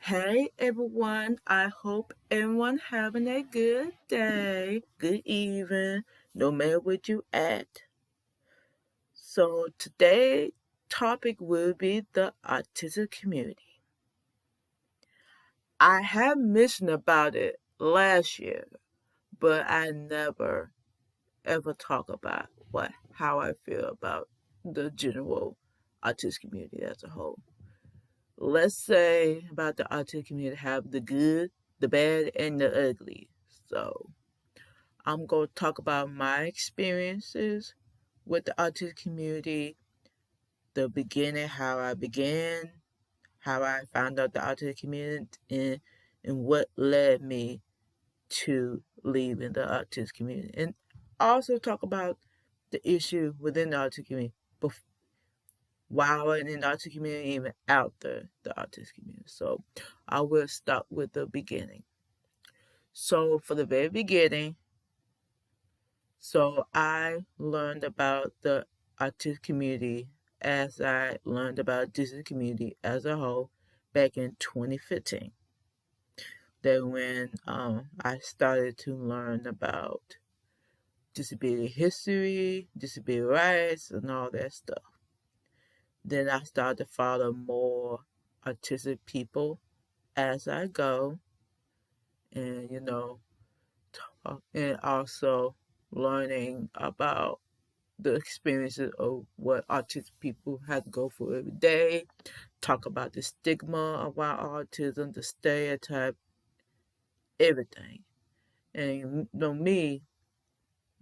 Hey everyone, I hope everyone having a good day, good evening, no matter where you at. So today topic will be the autistic community. I have mentioned about it last year, but I never ever talk about how I feel about the general autistic community as a whole. Let's say about the autistic community have the good, the bad, and the ugly. So I'm going to talk about my experiences with the autistic community, the beginning, how I began, how I found out the autistic community, and what led me to leaving the autistic community. And also talk about the issue within the autistic community while in the autistic community, even after the autistic community. So I will start with the beginning. So for the very beginning, so I learned about the autistic community as I learned about autistic community as a whole back in 2015. That when I started to learn about disability history, disability rights, and all that stuff. Then I started to follow more autistic people as I go, and and also learning about the experiences of what autistic people have to go through every day. Talk about the stigma about autism, the stereotype, everything. And me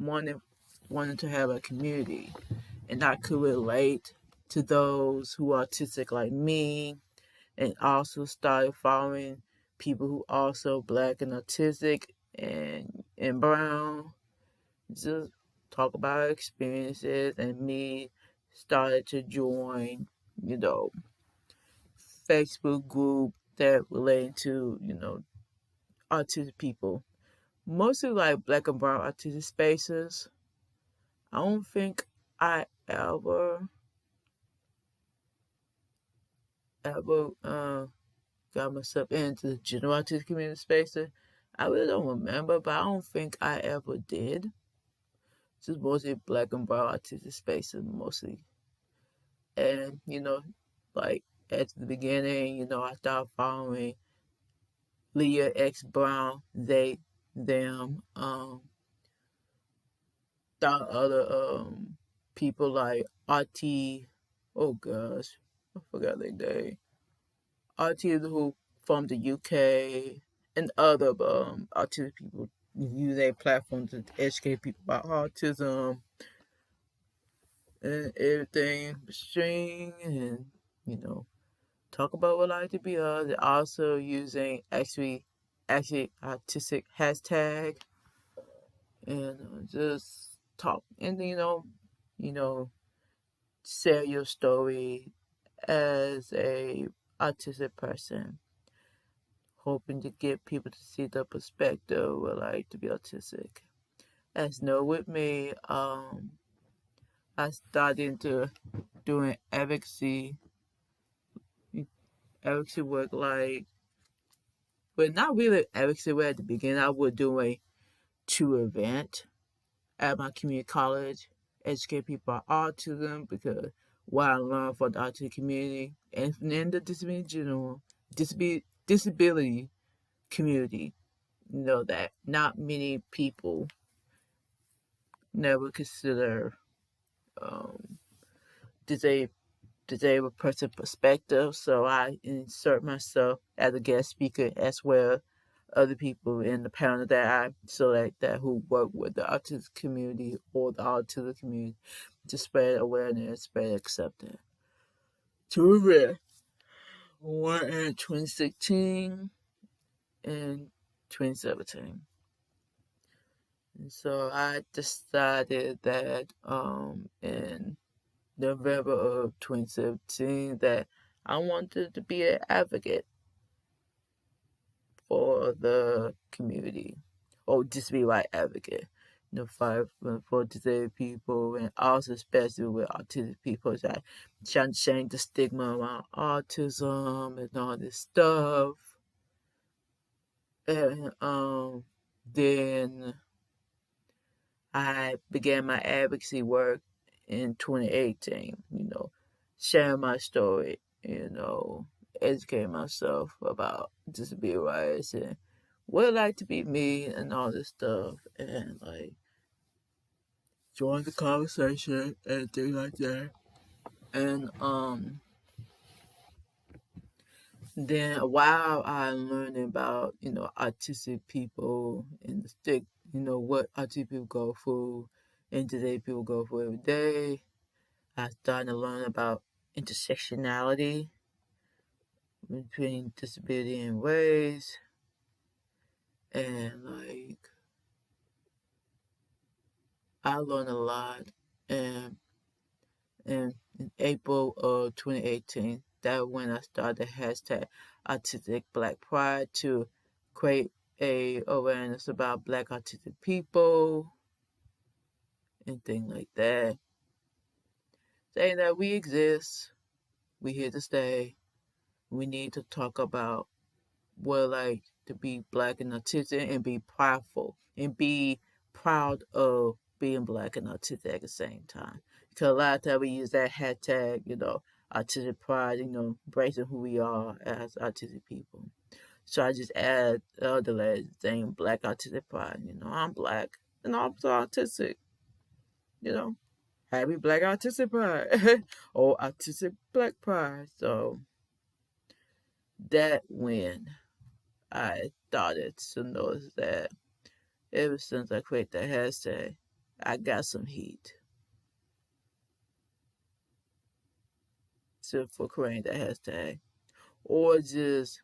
wanting wanting to have a community, and I could relate to those who are autistic like me, and also started following people who also black and autistic and brown. Just talk about experiences, and me started to join, you know, Facebook group that related to, autistic people. Mostly like black and brown autistic spaces. I don't think I ever got myself into the general autistic community spaces. I really don't remember, but I don't think I ever did. Just mostly black and brown autistic spaces, mostly. And, like at the beginning, I started following Leah X Brown, they, them, thought other people like RT, oh gosh, I forgot their name. RT who from the UK and other autistic people use their platform to educate people about autism and everything, string and you know talk about what I like to be us. They're also using actually autistic hashtag and just talk and you know share your story as a autistic person, hoping to get people to see the perspective of what like to be autistic. As know with me, I started to doing advocacy work like, but not really advocacy work at the beginning. I was doing two event at my community college, educate people about autism because what I learned for the autistic community and in the disability general disability community, that not many people never consider um, disabled disabled person perspective. So I insert myself as a guest speaker as well. Other people in the panel that I select that who work with the autistic community or the autistic community to spread awareness, spread acceptance. Two events, one in 2016 and 2017. And so I decided that in November of 2017 that I wanted to be an advocate for the community, or just be like advocate, fight for disabled people, and also especially with autistic people, that trying to change the stigma around autism and all this stuff. And then I began my advocacy work in 2018, sharing my story, educating myself about disability rights and what it like to be me and all this stuff, and like join the conversation and things like that. And then while I'm learning about, autistic people and the stick, what autistic people go through and today people go through every day, I started to learn about intersectionality between disability and race, and like I learned a lot. And in April of 2018, that when I started the hashtag Autistic Black Pride to create a awareness about Black autistic people and things like that, saying that we exist, we here to stay. We need to talk about what it like to be Black and autistic and be prideful and be proud of being Black and autistic at the same time. Because a lot of times we use that hashtag, autistic pride, embracing who we are as autistic people. So I just add the last thing, Black autistic pride. I'm Black and I'm also autistic. You know, happy Black autistic pride or autistic Black pride. So that when I started to notice that ever since I created that hashtag, I got some heat for creating that hashtag, or just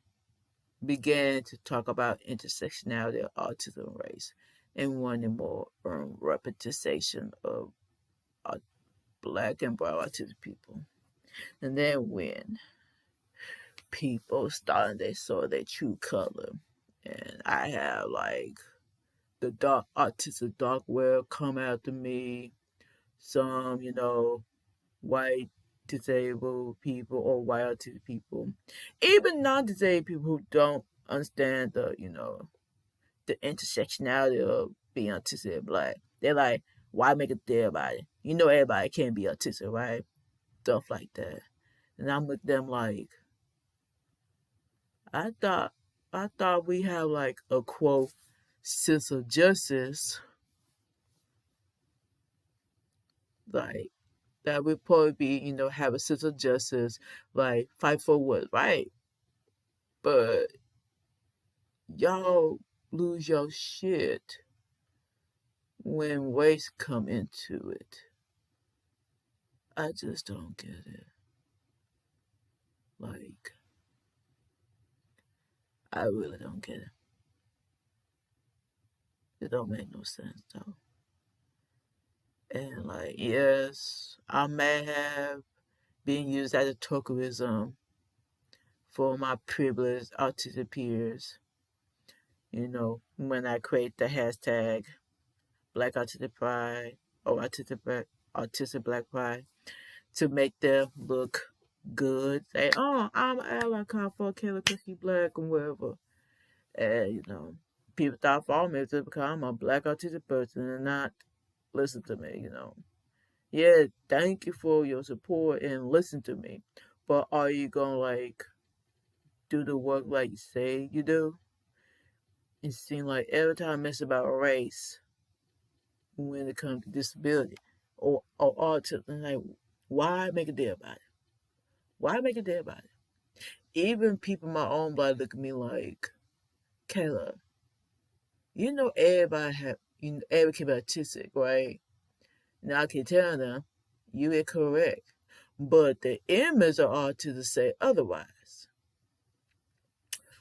began to talk about intersectionality of autism and race and wanting more representation of Black and brown autistic people. And then when people started, they saw their true color, and I have like the dark autistic dark world come after me. Some, white disabled people or white autistic people, even non-disabled people who don't understand the intersectionality of being autistic and Black. They're like, why make a deal about it? Everybody can't be autistic, right? Stuff like that. And I'm with them like, I thought I thought we have like a quote sense of justice, like that we probably be, have a sense of justice, like fight for what's right. But y'all lose your shit when race come into it. I just don't get it. Like, I really don't get it. It don't make no sense though. And like, yes, I may have been used as a tokenism for my privileged autistic peers. When I create the hashtag Black Autistic Pride or Autistic Black Pride to make them look good. Say, oh, I'm an ally for Kayla Cookie Black and whatever. And, people thought for me to become a Black autistic person and not listen to me. Yeah, thank you for your support and listen to me. But are you gonna like do the work like you say you do? It seems like every time I mess about race when it comes to disability or autism, like why make a deal about it? Why make a deal about it? Even people in my own blood look at me like, Kayla, everybody have every kid autistic, right? Now I can tell them you are correct. But the image of autism say otherwise.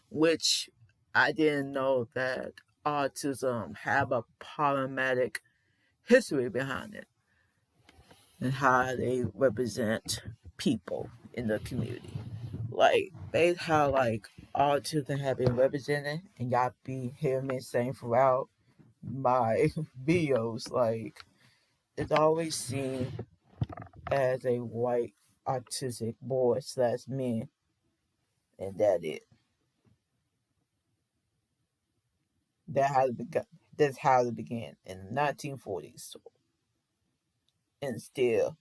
Which I didn't know that autism have a problematic history behind it and how they represent people in the community. Like they how like autism have been represented and y'all be hearing me saying throughout my videos, like it's always seen as a white autistic boy slash man, and that it. That how it began. That's how it began in the 1940s, and still,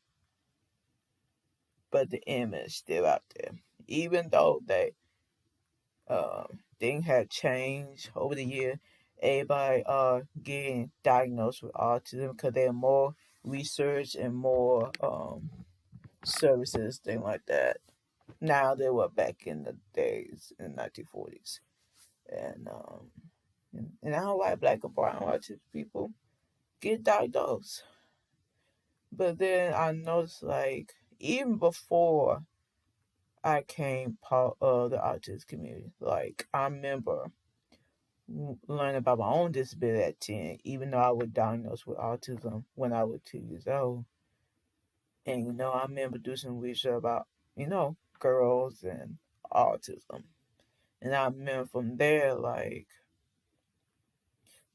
but the image still out there, even though they things have changed over the years. Everybody are getting diagnosed with autism because there are more research and more services, things like that. Now they were back in the days in the 1940s, and and I don't like black and brown autistic people get diagnosed. But then I noticed, like, even before I came part of the autistic community, like, I remember learning about my own disability at 10, even though I was diagnosed with autism when I was 2 years old. And, I remember doing some research about, girls and autism. And I remember from there, like,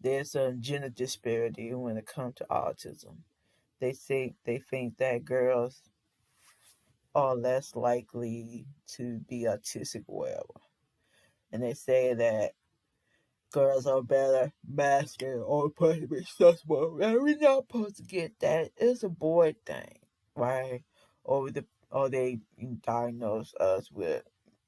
there's a gender disparity when it comes to autism. They think that girls are less likely to be autistic or whatever. And they say that girls are better masculine or supposed to be sensible. And we're not supposed to get that. It's a boy thing, right? Or they diagnose us with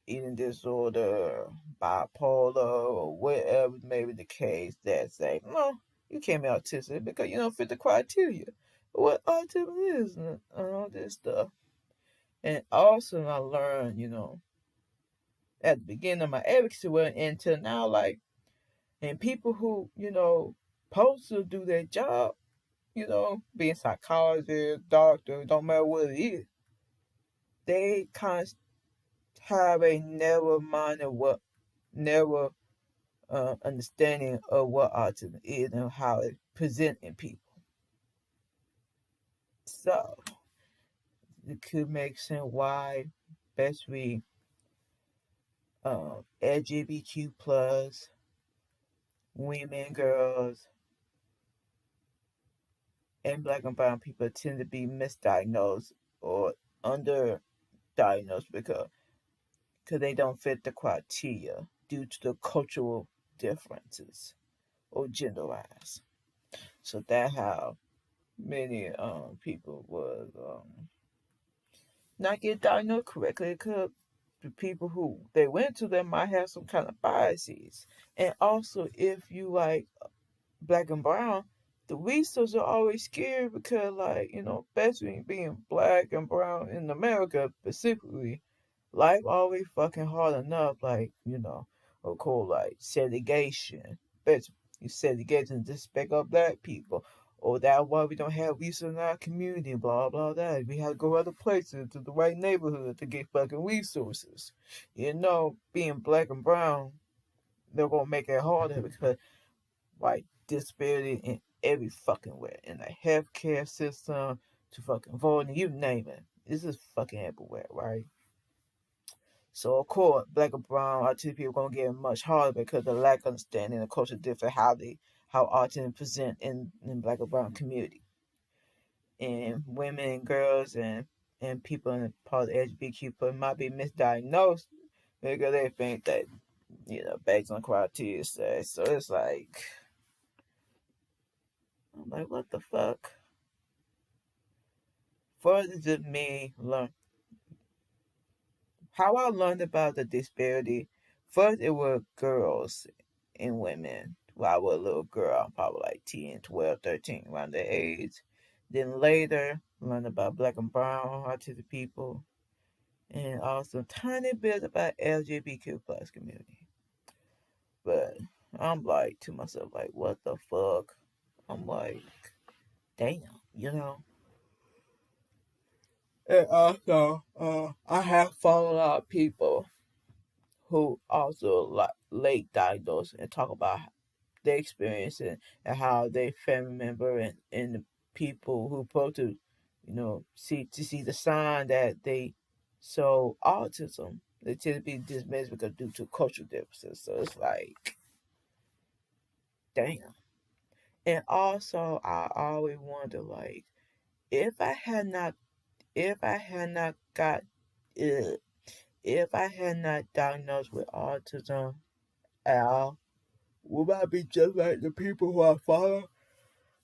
eating disorder, bipolar, or whatever may be the case. That say, no, you can't be autistic because you don't fit the criteria. What autism is and all this stuff. And also, I learned, at the beginning of my advocacy work until now, like, and people who, supposed to do their job, being psychologist, doctor, don't matter what it is, they kind of have a narrow mind of what, narrow understanding of what autism is and how it presents in people. So, it could make sense why, especially LGBTQ plus women, girls, and black and brown people tend to be misdiagnosed or underdiagnosed because they don't fit the criteria due to the cultural differences or gender wise. So that how many people was not get diagnosed correctly because the people who they went to them might have some kind of biases. And also if you like black and brown, the researchers are always scared because, like, especially being black and brown in America specifically, life always fucking hard enough, like, of course, like segregation. But you segregation to spec up black people. Or that's why we don't have research in our community, blah, blah, that. We have to go other places to the right neighborhood to get fucking resources. Being black and brown, they're going to make it harder because like disparity in every fucking way. In the healthcare system, to fucking voting, you name it. This is fucking everywhere, right? So of course, black and brown autistic people gonna get much harder because of the lack of understanding the culture different how autism present in black and brown community. And women and girls and people in part of the LGBTQ people might be misdiagnosed because they think that, based on criteria say. So it's like I'm like, what the fuck? Further to me learn how I learned about the disparity. First, it was girls and women. When I was a little girl, I'm probably like 10, 12, 13, around that age. Then later, learned about black and brown autistic people, and also a tiny bit about LGBTQ plus community. But I'm like to myself, like, what the fuck? I'm like, damn, you know. And also, I have followed a lot of people who also like late diagnosed and talk about their experience and how their family member and the people who supposed to, see the sign that they show autism. They tend to be dismissed because due to cultural differences. So it's like, damn. And also, I always wonder, like, if I had not, if I had not got, uh, if I had not diagnosed with autism at all, we might be just like the people who I follow,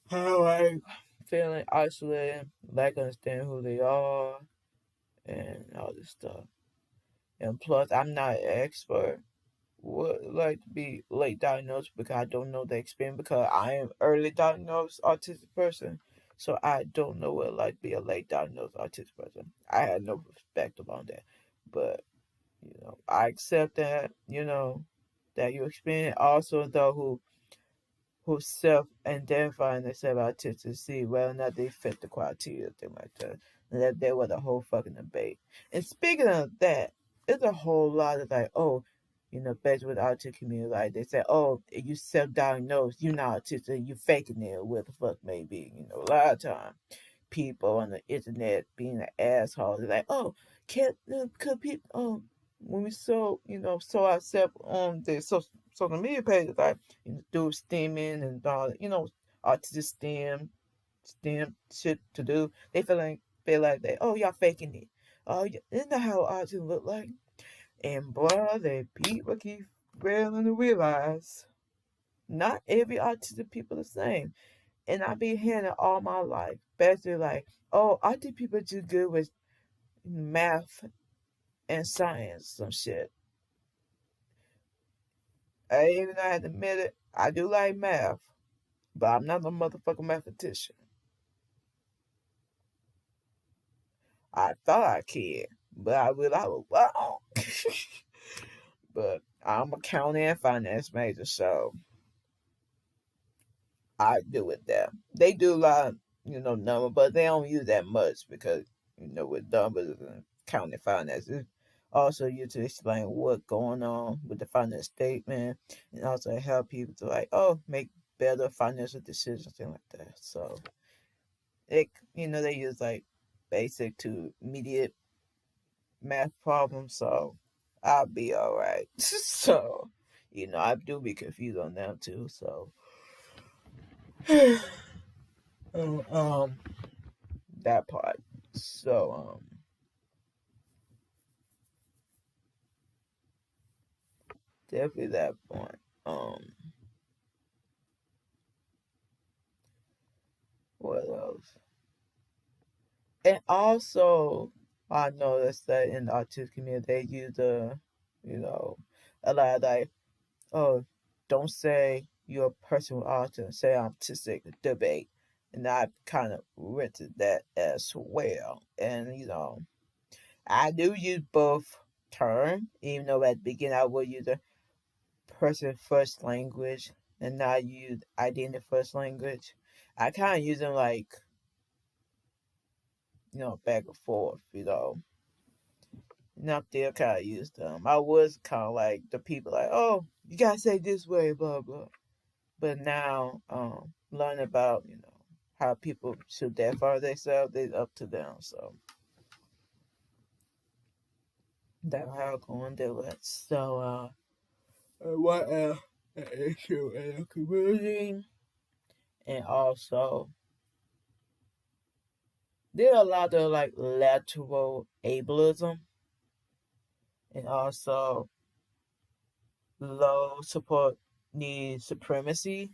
how like feeling isolated, lack understanding who they are, and all this stuff. And plus, I'm not an expert. Would like to be late diagnosed because I don't know the experience because I am early diagnosed autistic person. So I don't know what it like to be a late diagnosed autistic person. I had no perspective on that. But, I accept that, that you experience also though who self-identify and themselves autistic to see whether or not they fit the criteria, thing like that. And that there was a whole fucking debate. And speaking of that, there's a whole lot of like, oh, based with the autistic community, like they say, oh, if you self-diagnosed, you're not autistic, you faking it, what the fuck may be. A lot of time people on the internet being an asshole. They're like, oh, can't could people when we saw ourselves on the social media pages like do STEMing and all autistic STEM shit to do. They feel like they y'all faking it. Oh yeah, isn't that how autism look like? And boy, they people keep failing to realize not every autistic people the same. And I've been hearing it all my life. Basically, like, oh, I think people do good with math and science, some shit. Even though I had to admit it, I do like math, but I'm not a motherfucking mathematician. I thought I could, but I realized I was wrong. But I'm a accounting and finance major, so I do with that. They do a lot, number, but they don't use that much because, with numbers and counting finance, it's also used to explain what's going on with the financial statement and also help people to like, make better financial decisions, things like that. So they use like basic to immediate math problems, so I'll be all right. So, I do be confused on them too. So, um, um, that part. So, definitely that point. What else? And also, I noticed that in the autistic community, they use you know, a lot of like, oh, don't say you're a person with autism, say autistic debate. And I kind of rented that as well. And, I do use both terms, even though at the beginning I would use the person first language and not use identity first language. I kind of use them like, back and forth, Not still kind of use them. I was kind of like the people like, oh, you gotta say this way, blah blah. But now, learning about how people should define themselves, it's up to them. So that's how I'm going to do it. So, what an issue in the community, and also there are a lot of like lateral ableism, and also low support need supremacy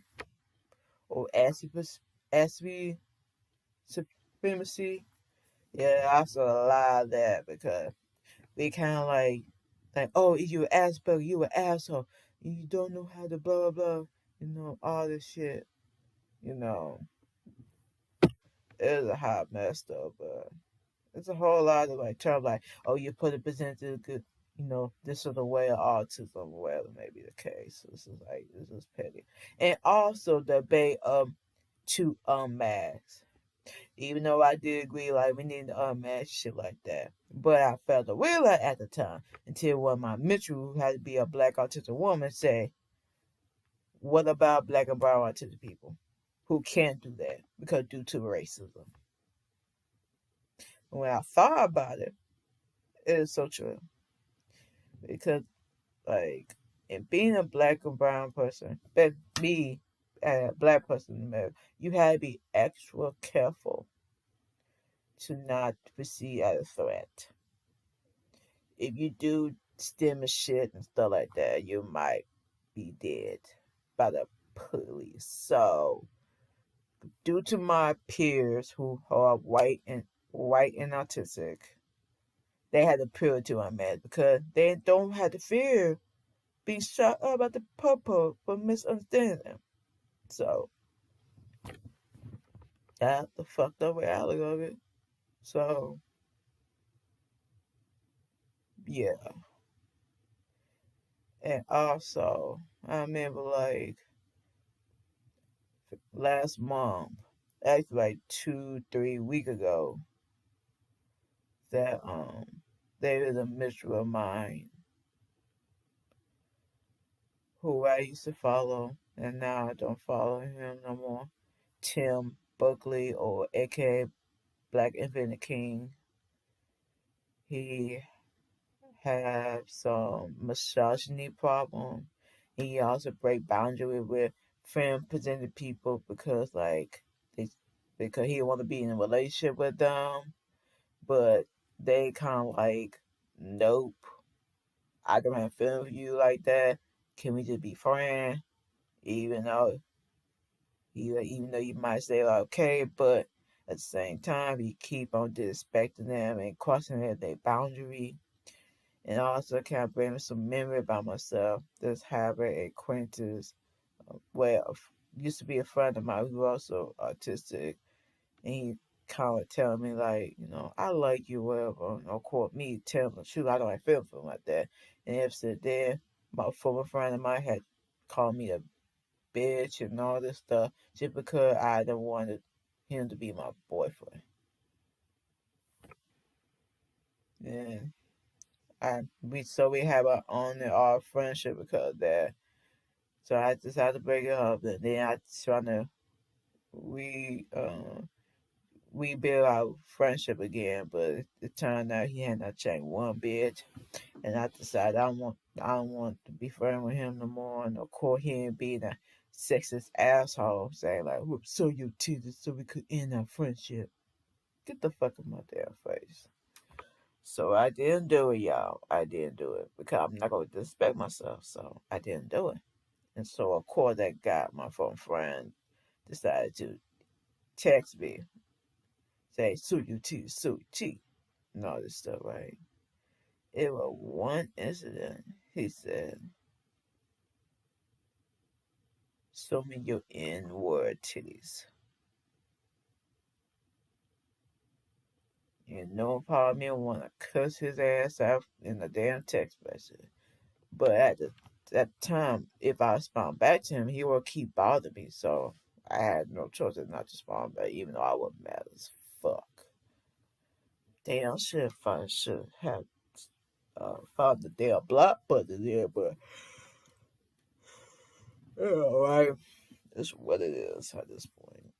or SB supremacy. Yeah, I saw a lot of that because we kind of like, oh, if you Asperger, you an asshole. You don't know how to blah blah, all this shit. You know, it's a hot mess though, but it's a whole lot of like terms like, oh, you put a percentage good, this is the way of autism, or whatever may be the case. This is petty, and also the debate to unmask. Even though I did agree, like we need to unmask shit like that, but I felt a realize at the time until one of my mentor, who had to be a black autistic woman, say, "What about black and brown autistic people who can't do that because due to racism?" When I thought about it, it is so true because like in being a black and brown person, but me a black person in America, you had to be extra careful to not perceive as a threat. If you do stem and shit and stuff like that, you might be dead. by the police. So, due to my peers who are white and autistic, they had to pure to unmask because they don't have to fear being shot up at the purple for misunderstanding them. So that's the fucked up reality of it. So yeah, and also I remember like last month, actually like 2 3 weeks ago, that there is a mutual of mine who I used to follow, and now I don't follow him no more. Tim Buckley, or aka Black Infinite King. He have some misogyny problem. He also break boundary with femme presented people because they because he want to be in a relationship with them, but they kind of like, nope, I don't have feelings for you like that. Can we just be friends? Even though even though you might say like, okay, but at the same time you keep on disrespecting them and crossing their boundary. And also kind of bring me some memory about myself. Just having a acquaintance, well, used to be a friend of mine who was also autistic, and he kind of telling me like, I like you, whatever. Of course, me telling the truth, I don't feel for him like that. And if said there, my former friend of mine had called me a bitch and all this stuff just because I didn't wanted him to be my boyfriend. And we have our on and off friendship because of that. So I decided to break it up, and then I trying to re rebuild our friendship again. But it turned out he had not changed one bit, and I decided I don't want to be friends with him no more. And of course, he ain't being a sexist asshole saying like, "Whoop, so you teased so we could end our friendship." Get the fuck out of my damn face. So I didn't do it, y'all. I didn't do it because I'm not gonna disrespect myself. So I didn't do it. And so, of course, that guy, my phone friend, decided to text me, say, sue you too, sue you too, and all this stuff, right? It was one incident. He said, show me your N word titties. And no part of me want to cuss his ass out in the damn text message. But at the time, if I respond back to him, he will keep bothering me. So I had no choice than not to respond back, even though I was mad as fuck. Damn, should have found the damn block button there, but alright, it's what it is at this point.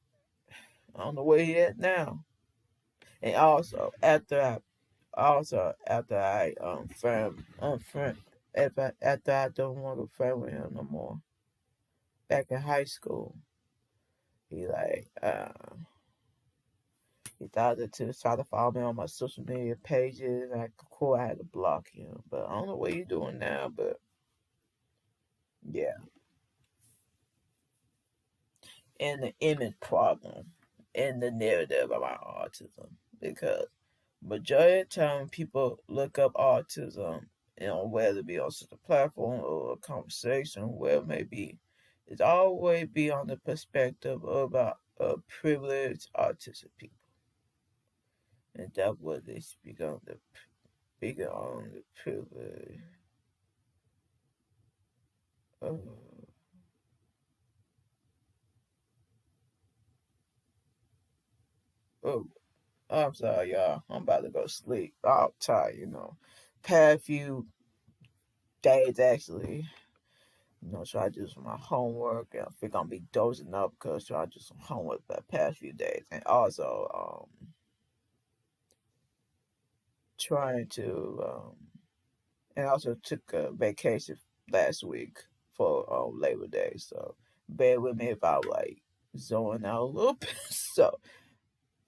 I don't know where he at now. And also after I after I don't want to friend with him no more. Back in high school, he he started to try to follow me on my social media pages, and I had to block him. But I don't know what he's doing now. But yeah, and the image problem and the narrative about autism, because majority of the time people look up autism, whether it be on such a platform or a conversation, wherever it may be, it's always be on the perspective of privileged autistic people, and that's what they speak on the privilege. Oh, oh, I'm sorry, y'all. I'm about to go sleep. I'm tired, Past few days, actually. Try to do some of my homework. And I think I'm be dozing up because try to do some homework the past few days. And also, trying to, and also took a vacation last week for Labor Day. So bear with me if I like zone out a little bit. So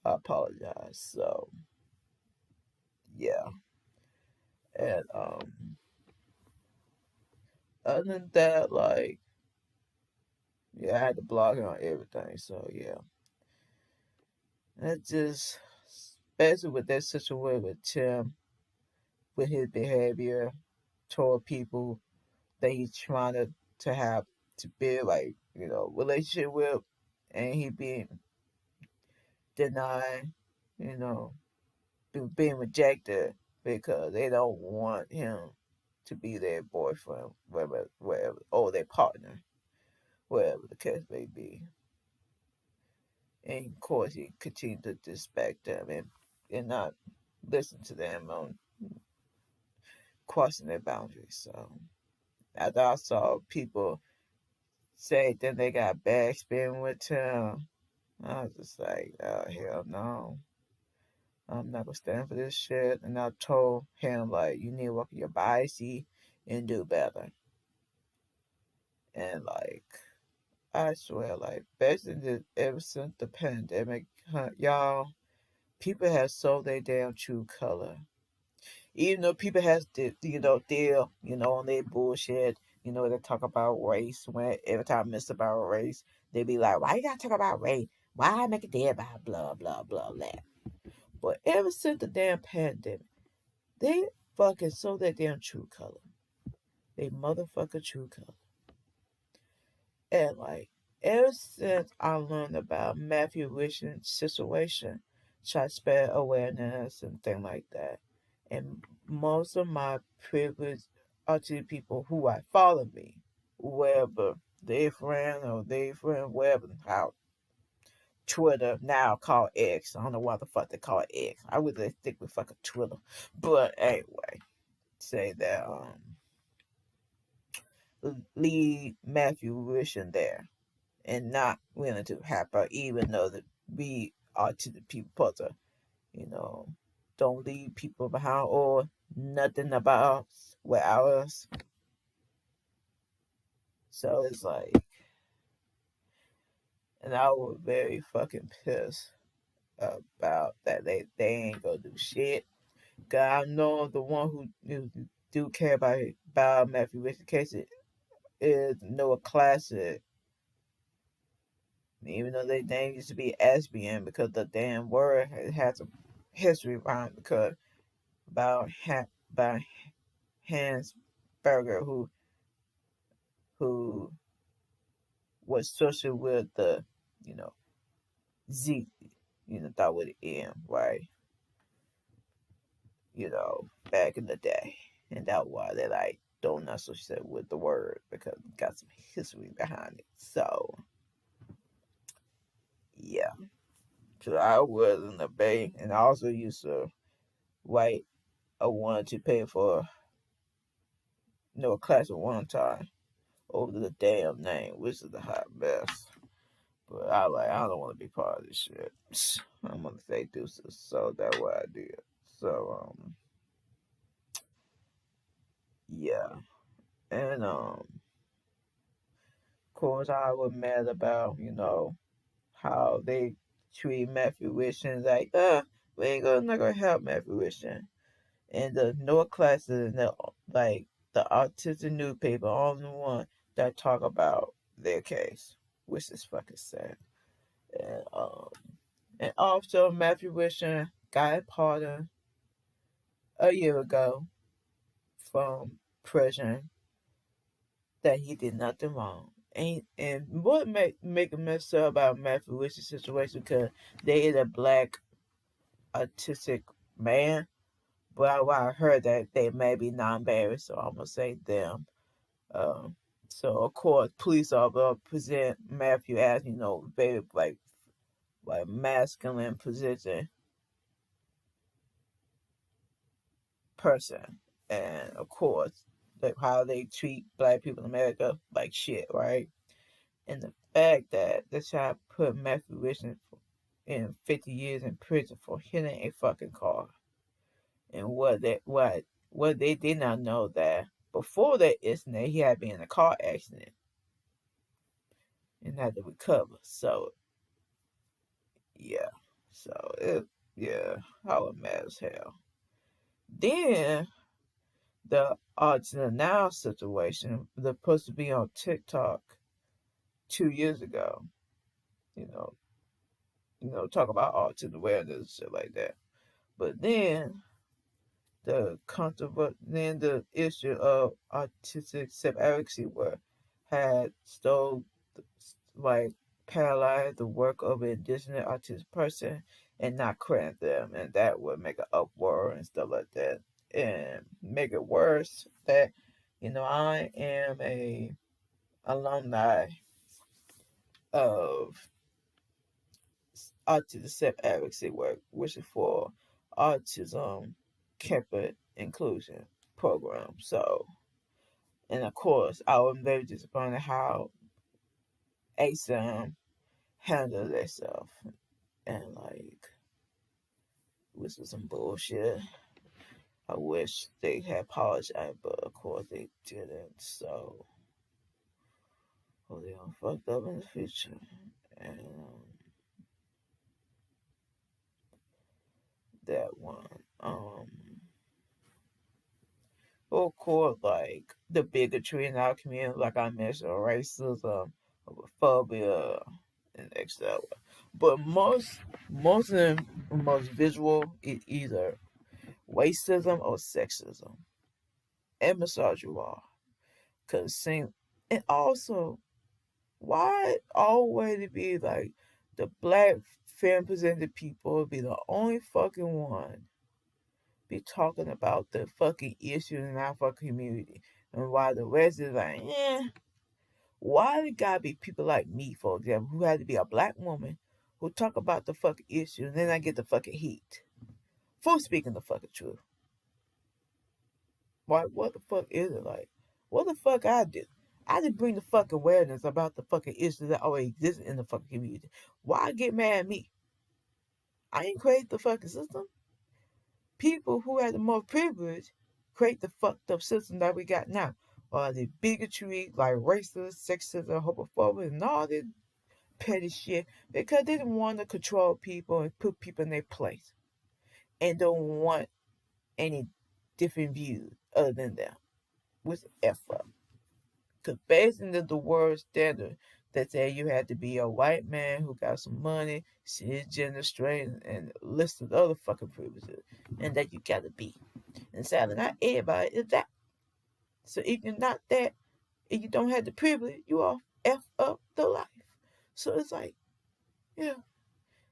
I apologize. So yeah. And other than that, like, Yeah, I had to block him on everything. So yeah, that just especially with that situation with Tim, with his behavior toward people that he's trying to have to build like relationship with, and he being denied, you know, being rejected because they don't want him to be their boyfriend, wherever, or their partner, wherever the case may be. And of course, he continued to disrespect them and not listen to them on crossing their boundaries. So after I saw people say that they got bad experience with him, I was just like, oh hell no. I'm not gonna stand for this shit. And I told him like you need to work on your biases and do better. And like I swear, like basically ever since the pandemic, y'all, people have sold their damn true color. Even though people has deal, on their bullshit, they talk about race when every time it's about race, they be like, why you gotta talk about race? Why make a deal about blah blah blah blah? But ever since the damn pandemic, they fucking sold their damn true color. They motherfucker true color. And like ever since I learned about Matthew Richard's situation, try to spread awareness and things like that. And most of my privileged autistic people who I follow me, wherever they friend, wherever how Twitter now called X. I don't know why the fuck they call it X. I would really stick with fucking Twitter. But anyway, say that leave Matthew Richard there and not willing to help her, even though that we are to the people supposed you know, don't leave people behind or nothing about us without us. So it's like, and I was very fucking pissed about that. They ain't gonna do shit. Cause I know the one who do care about Matthew Richard case is Noah Classic. Even though they name used to be SBN because the damn word has a history behind because about about Hans Berger who was social with the you know Z thought with an M, right, back in the day, and that's why they like don't associate with the word because it got some history behind it. So yeah, so I was in the Bay, and I also used to write a one to pay for a class at one time over the damn name, which is the hot mess. But I don't want to be part of this shit. I'm gonna say deuces, so that's what I did. So yeah, and of course I was mad about how they treat Matthew Wishing like we ain't gonna not gonna help Matthew Wishing. And the Noah classes and the autistic newspaper only one that talk about their case, which is fucking sad. And also Matthew Wishing got pardoned a year ago from prison that he did nothing wrong. And what make it messed up about Matthew Wishing's situation because they is a black autistic man, but I heard that they may be non-binary, so I'm gonna say them. Um, so of course, police officer present Matthew as very like masculine position person, and of course, like how they treat black people in America like shit, right? And the fact that they try to put Matthew Richardson in 50 years in prison for hitting a fucking car, and what they did not know that before that incident he had been in a car accident and had to recover. So yeah, so it yeah, I was mad as hell. Then the autism now situation, they're supposed to be on TikTok 2 years ago. You know, talk about autism awareness and shit like that. But then the issue of autistic self-advocacy were had stole, like, paralyzed the work of an indigenous autistic person and not credit them, and that would make an uproar and stuff like that, and make it worse that I am a alumni of autism self-advocacy work, which is for autism campus inclusion program. So, and of course, I was very disappointed how ASAM handled themselves, and like, which is some bullshit. I wish they had apologized, but of course they didn't. So, they don't fucked up in the future. And that one. Of course, like the bigotry in our community, like I mentioned, racism, homophobia, and etc. But most of them, most visual is either racism or sexism and misogyny. Cause same, and also, why always to be like the black femme presented people be the only fucking one be talking about the fucking issues in our fucking community, and why the rest is like, yeah. Why it gotta be people like me, for example, who had to be a black woman who talk about the fucking issue, and then I get the fucking heat for speaking the fucking truth? Why? What the fuck is it like? What the fuck I do? I just bring the fucking awareness about the fucking issues that already exist in the fucking community. Why get mad at me? I ain't create the fucking system. People who had the more privilege create the fucked up system that we got now. The bigotry, like racist, sexism, homophobia, and all this petty shit, because they didn't want to control people and put people in their place, and don't want any different views other than them, with effort. Because based on the world standard that said you had to be a white man who got some money, cisgender, straight, and a list of other fucking privileges, and that you gotta be. And sadly, not everybody is that. So if you're not that, and you don't have the privilege, you are F up the life. So it's like, yeah.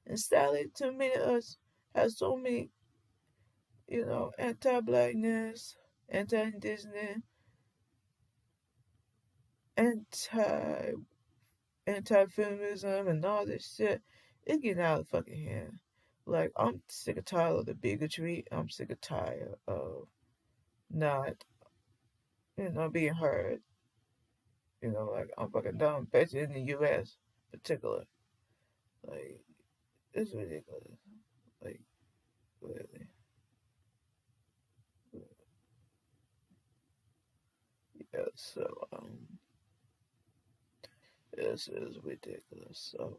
And sadly, too many of us have so many, anti-blackness, anti-indigenous, anti anti-feminism, and all this shit. It's getting out of fucking hand. Like, I'm sick and tired of the bigotry. I'm sick and tired of not, being heard. Like, I'm fucking dumb, especially in the U.S. in particular. Like, it's ridiculous. Like, really. Yeah, so, this is ridiculous. So,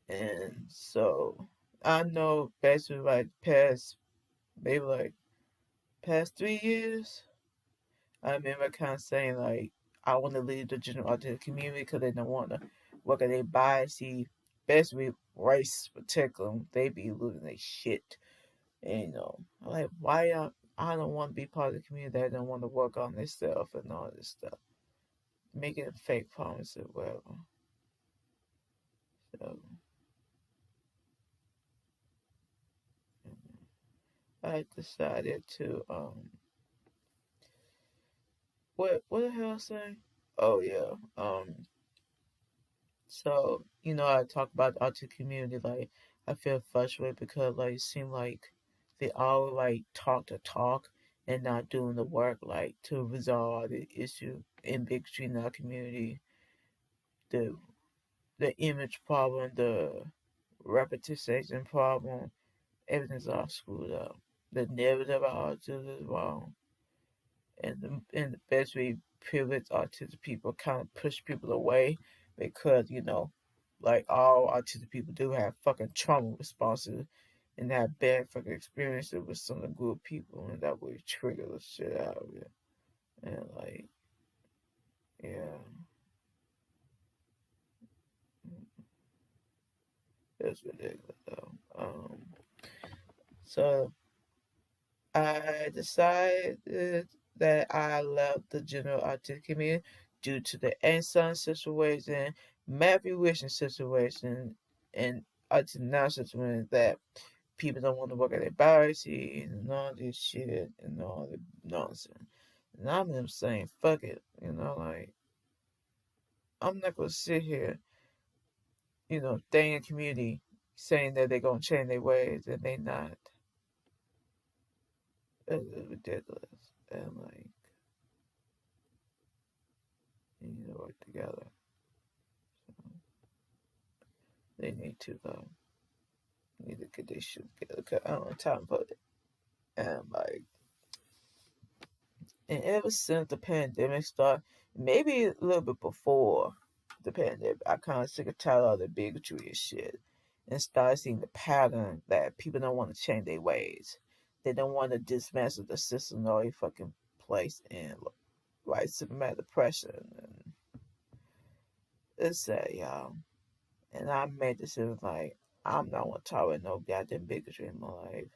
and so, I know basically, like, maybe like, past 3 years, I remember kind of saying, like, I want to leave the general autistic community because they don't want to work at their bias. See, basically, race particular, they be losing their shit. And, I'm like, why I don't want to be part of the community that don't want to work on themselves and all this stuff. Making fake promises, whatever. So, I decided to, what the hell I say? Oh, yeah. So, I talk about the autistic community, like, I feel frustrated because, like, it seems like they all, like, talk the talk and not doing the work, like, to resolve the issue in bigotry in our community, the the image problem, the reputation problem, everything's all screwed up. The narrative about autism is wrong, and the best way privileged autistic people kind of push people away because like all autistic people do have fucking trauma responses and have bad fucking experiences with some of the good people, and that would trigger the shit out of it. And like, Yeah, it's ridiculous though. So I decided that I left the general autistic community due to the Anson situation, Matthew Wishing situation, and autism now situation that people don't want to work at their biology and all this shit and all the nonsense. And I'm them saying, fuck it, like I'm not gonna sit here, stay in the community saying that they're gonna change their ways and they not. It's ridiculous. And like they need to work together. They need to need to get this shit together. 'Cause I don't have time for it. And like, and ever since the pandemic started, maybe a little bit before the pandemic, I kind of sick and tired of the bigotry and shit, and started seeing the pattern that people don't want to change their ways. They don't want to dismantle the system or a fucking place in white systematic oppression. And it's sad, y'all. And I made the decision like I'm not gonna tolerate no goddamn bigotry in my life.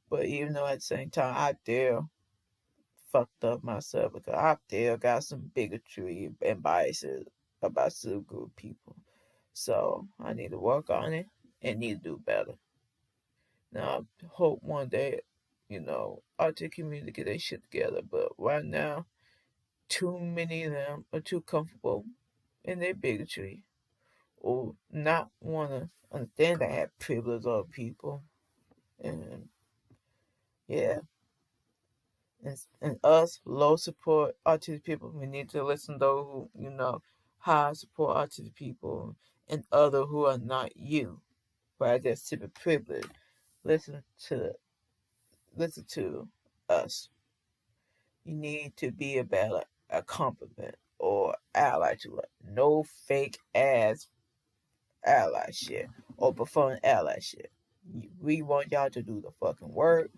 But even though at the same time I still fucked up myself because I still got some bigotry and biases about certain group of people. So I need to work on it and need to do better. Now I hope one day, our community get their shit together. But right now, too many of them are too comfortable in their bigotry or not want to understand that I have privilege of people. And yeah, and us low support autistic people, we need to listen to those who, high support autistic people and other who are not you, right? That's super privilege. Listen to listen to us. You need to be about a compliment or ally to it. No fake ass ally shit or performing ally shit. We want y'all to do the fucking work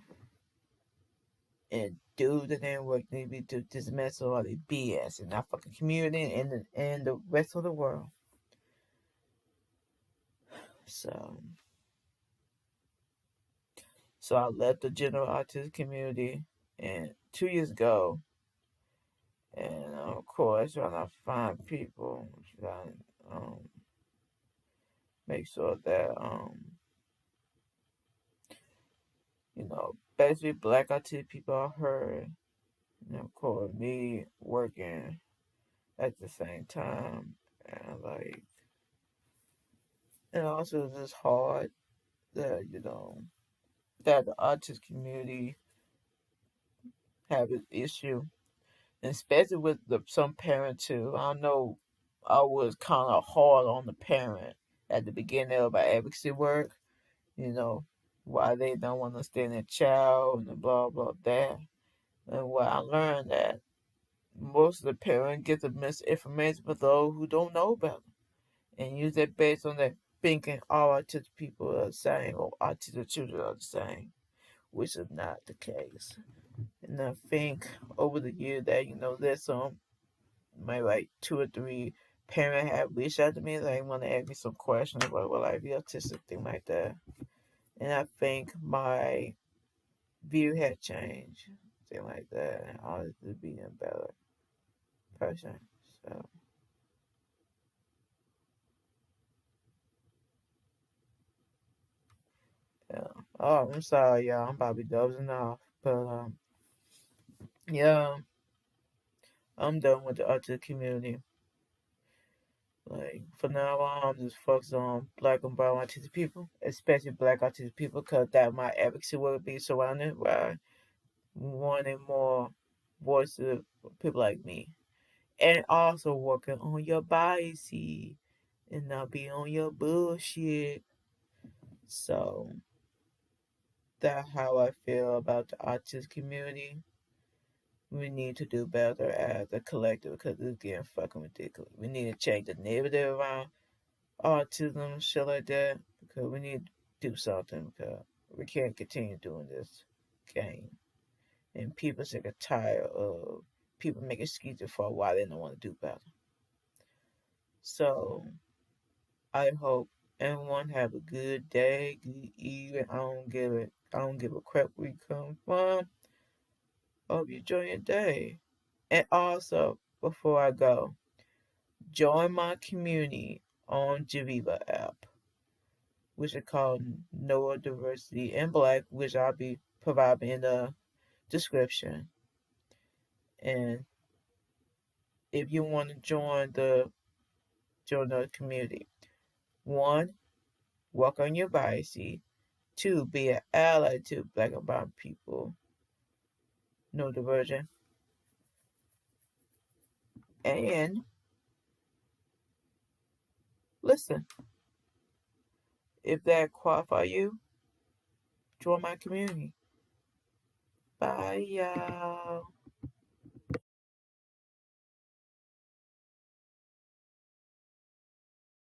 and do the damn work need to be to dismantle all the BS in our fucking community and the rest of the world. So so I left the general autism community and 2 years ago, and of course trying to find people, trying to make sure that basically black autistic people are heard. And of course me working at the same time, and like, and also it's just hard that that the autistic community have an issue, and especially with some parents too. I know I was kind of hard on the parent at the beginning of my advocacy work. You know why they don't want to stand their child and blah blah that. And what I learned that most of the parents get the misinformation for those who don't know about it and use that based on that thinking all autistic people are the same or autistic children are the same, which is not the case. And I think over the year that, there's maybe like two or three parents have reached out to me. They want to ask me some questions about will I be autistic, thing like that. And I think my view had changed, thing like that. And I was to be a better person. So, yeah. Oh, I'm sorry, y'all. I'm probably dozing off. But, yeah, I'm done with the autistic community. Like for now on, I'm just focused on black and brown autistic people, especially black autistic people, because that my advocacy will be surrounded by wanting more voices for people like me, and also working on your bias and not be on your bullshit. So that's how I feel about the autistic community. We need to do better as a collective because it's getting fucking ridiculous. We need to change the narrative around autism, shit like that, because we need to do something because we can't continue doing this game. And people sick and tired of people make excuses for why they don't want to do better. So I hope everyone have a good day, good evening. I don't give a crap where you come from. Hope you enjoy your day. And also, before I go, join my community on Geneva app, which is called Neurodiversity in Black, which I'll be providing in the description. And if you want to join the community, one, work on your biases. Two, be an ally to Black and brown people. Neurodivergent. And listen, if that qualify you, join my community. Bye, y'all.